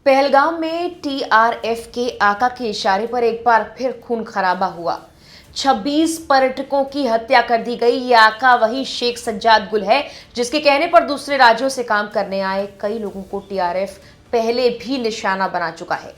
पहलगाम में टीआरएफ के आका के इशारे पर एक बार फिर खून खराबा हुआ। 26 पर्यटकों की हत्या कर दी गई। ये आका वही शेख सज्जाद गुल है जिसके कहने पर दूसरे राज्यों से काम करने आए कई लोगों को टीआरएफ पहले भी निशाना बना चुका है।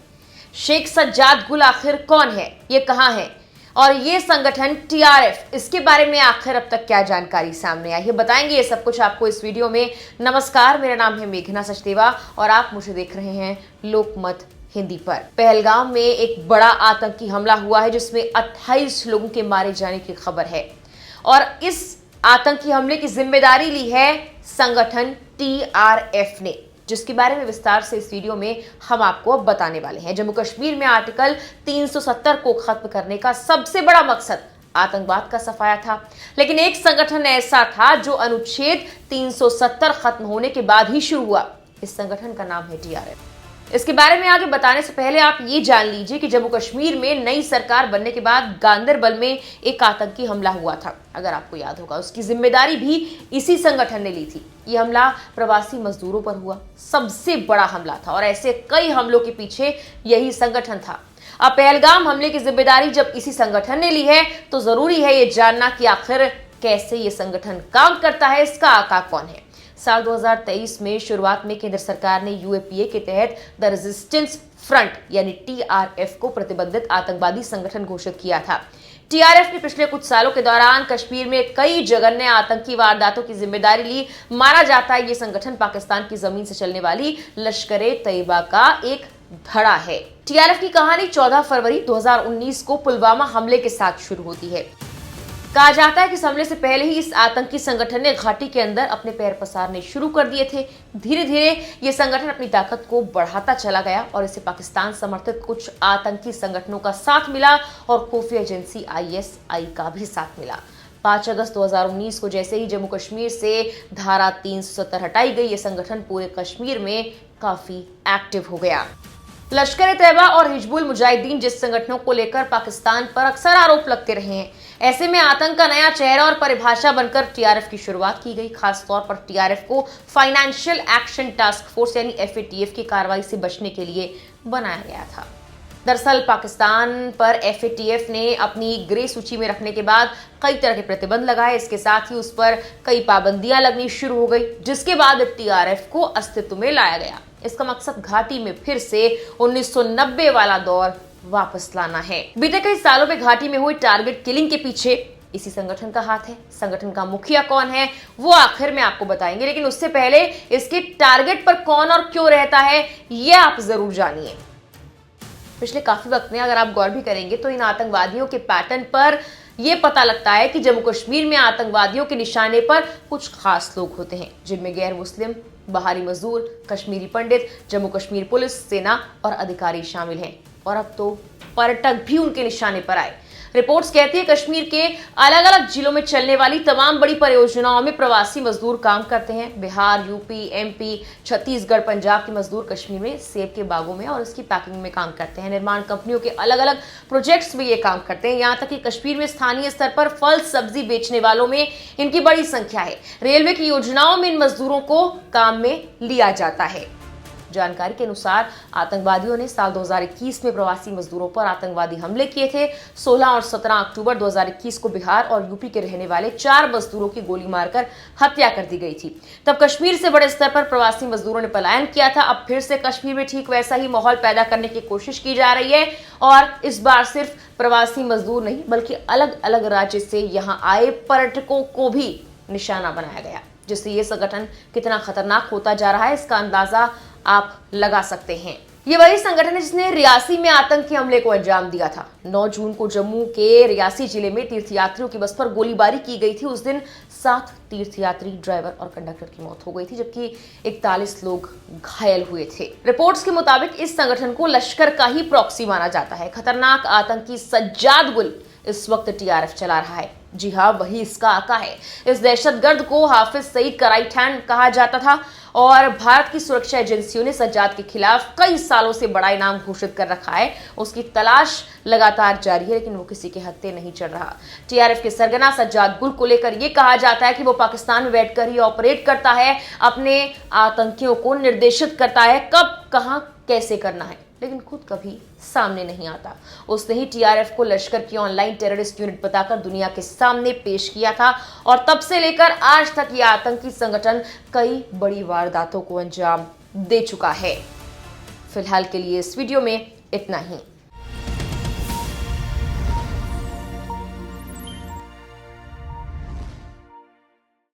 शेख सज्जाद गुल आखिर कौन है, ये कहां है और ये संगठन टीआरएफ, इसके बारे में आखिर अब तक क्या जानकारी सामने आई है, बताएंगे ये सब कुछ आपको इस वीडियो में। नमस्कार, मेरा नाम है मेघना सचदेवा और आप मुझे देख रहे हैं लोकमत हिंदी पर। पहलगाम में एक बड़ा आतंकी हमला हुआ है जिसमें 28 लोगों के मारे जाने की खबर है और इस आतंकी हमले की जिम्मेदारी ली है संगठन टीआरएफ ने, जिसके बारे में विस्तार से इस वीडियो में हम आपको अब बताने वाले हैं। जम्मू कश्मीर में आर्टिकल 370 को खत्म करने का सबसे बड़ा मकसद आतंकवाद का सफाया था, लेकिन एक संगठन ऐसा था जो अनुच्छेद 370 खत्म होने के बाद ही शुरू हुआ। इस संगठन का नाम है टीआरएफ। इसके बारे में आगे बताने से पहले आप ये जान लीजिए कि जम्मू कश्मीर में नई सरकार बनने के बाद गांदरबल में एक आतंकी हमला हुआ था। अगर आपको याद होगा, उसकी जिम्मेदारी भी इसी संगठन ने ली थी। यह हमला प्रवासी मजदूरों पर हुआ, सबसे बड़ा हमला था और ऐसे कई हमलों के पीछे यही संगठन था। अब पहलगाम हमले की जिम्मेदारी जब इसी संगठन ने ली है तो जरूरी है ये जानना कि आखिर कैसे ये संगठन काम करता है, इसका आका कौन है। साल 2023 में शुरुआत में केंद्र सरकार ने यूएपीए के तहत द रेजिस्टेंस फ्रंट यानी टीआरएफ को प्रतिबंधित आतंकवादी संगठन घोषित किया था। टीआरएफ ने पिछले कुछ सालों के दौरान कश्मीर में कई जघन्य आतंकी वारदातों की जिम्मेदारी ली। माना जाता है ये संगठन पाकिस्तान की जमीन से चलने वाली लश्कर-ए-तैयबा का एक धड़ा है। टीआरएफ की कहानी 14 फरवरी 2019 को पुलवामा हमले के साथ शुरू होती है। कहा जाता है कि इस हमले से पहले ही इस आतंकी संगठन ने घाटी के अंदर अपने पैर पसारने शुरू कर दिए थे। धीरे धीरे ये संगठन अपनी ताकत को बढ़ाता चला गया और इसे पाकिस्तान समर्थित कुछ आतंकी संगठनों का साथ मिला और खुफिया एजेंसी आईएसआई का भी साथ मिला। 5 अगस्त 2019 को जैसे ही जम्मू कश्मीर से धारा 370 हटाई गई, ये संगठन पूरे कश्मीर में काफी एक्टिव हो गया। लश्कर-ए-तैयबा और हिजबुल मुजाहिदीन जिस संगठनों को लेकर पाकिस्तान पर अक्सर आरोप लगते रहे हैं, ऐसे में आतंक का नया चेहरा और परिभाषा बनकर टीआरएफ की शुरुआत की गई। खास तौर पर टीआरएफ को फाइनेंशियल एक्शन टास्क फोर्स यानी एफएटीएफ की कार्रवाई से बचने के लिए बनाया गया था। दरअसल पाकिस्तान पर एफएटीएफ ने अपनी ग्रे सूची में रखने के बाद कई तरह के प्रतिबंध लगाए। इसके साथ ही उस पर कई पाबंदियां लगनी शुरू हो गई, जिसके बाद टीआरएफ को अस्तित्व में लाया गया। इसका मकसद घाटी में फिर से 1990 वाला दौर वापस लाना है। बीते कई सालों में घाटी में हुई टारगेट किलिंग के पीछे इसी संगठन का हाथ है। संगठन का मुखिया कौन है वो आखिर में आपको बताएंगे, लेकिन उससे पहले इसके टारगेट पर कौन और क्यों रहता है ये आप जरूर जानिए। पिछले काफी वक्त में अगर आप गौर भी करेंगे तो इन आतंकवादियों के पैटर्न पर यह पता लगता है कि जम्मू कश्मीर में आतंकवादियों के निशाने पर कुछ खास लोग होते हैं, जिनमें गैर मुस्लिम, बाहरी मजदूर, कश्मीरी पंडित, जम्मू कश्मीर पुलिस, सेना और अधिकारी शामिल हैं और अब तो पर्यटक भी उनके निशाने पर आए। रिपोर्ट्स कहती है कश्मीर के अलग अलग जिलों में चलने वाली तमाम बड़ी परियोजनाओं में प्रवासी मजदूर काम करते हैं। बिहार, यूपी, एमपी, छत्तीसगढ़, पंजाब के मजदूर कश्मीर में सेब के बागों में और इसकी पैकिंग में काम करते हैं। निर्माण कंपनियों के अलग अलग प्रोजेक्ट्स में ये काम करते हैं। यहाँ तक कि कश्मीर में स्थानीय स्तर पर फल सब्जी बेचने वालों में इनकी बड़ी संख्या है। रेलवे की योजनाओं में इन मजदूरों को काम में लिया जाता है। जानकारी के अनुसार आतंकवादियों ने साल 2021 में प्रवासी मजदूरों पर आतंकवादी हमले किए थे। 16 और 17 अक्टूबर 2021 को बिहार और यूपी के रहने वाले 4 मजदूरों की गोली मारकर हत्या कर दी गई थी। तब कश्मीर से बड़े स्तर पर प्रवासी मजदूरों ने पलायन किया था। अब फिर से कश्मीर में ठीक वैसा ही माहौल पैदा करने की कोशिश की जा रही है और इस बार सिर्फ प्रवासी मजदूर नहीं बल्कि अलग अलग राज्य से यहाँ आए पर्यटकों को भी निशाना बनाया गया, जिससे ये संगठन कितना खतरनाक होता जा रहा है इसका अंदाजा आप लगा सकते हैं। ये वही संगठन है जिसने रियासी में आतंकी हमले को अंजाम दिया था। 9 जून को जम्मू के रियासी जिले में तीर्थयात्रियों की बस पर गोलीबारी की गई थी। उस दिन 7 तीर्थयात्री, ड्राइवर और कंडक्टर की मौत हो गई थी, जबकि 41 लोग घायल हुए थे। रिपोर्ट्स के मुताबिक इस संगठन को लश्कर का ही प्रॉक्सी माना जाता है। खतरनाक आतंकी सज्जाद गुल इस वक्त टीआरएफ चला रहा है। जी हाँ, वही इसका आका है। इस दहशतगर्द को हाफिज सईद का राइट हैंड कहा जाता था और भारत की सुरक्षा एजेंसियों ने सज्जाद के खिलाफ कई सालों से बड़ा इनाम घोषित कर रखा है। उसकी तलाश लगातार जारी है, लेकिन वो किसी के हत्थे नहीं चढ़ रहा। टीआरएफ के सरगना सज्जाद गुल को लेकर यह कहा जाता है कि वो पाकिस्तान में बैठकर ही ऑपरेट करता है, अपने आतंकियों को निर्देशित करता है, कब, कहां, कैसे करना है, लेकिन खुद कभी सामने नहीं आता। उसने ही टीआरएफ को लश्कर की ऑनलाइन टेररिस्ट यूनिट बताकर दुनिया के सामने पेश किया था और तब से लेकर आज तक यह आतंकी संगठन कई बड़ी वारदातों को अंजाम दे चुका है। फिलहाल के लिए इस वीडियो में इतना ही।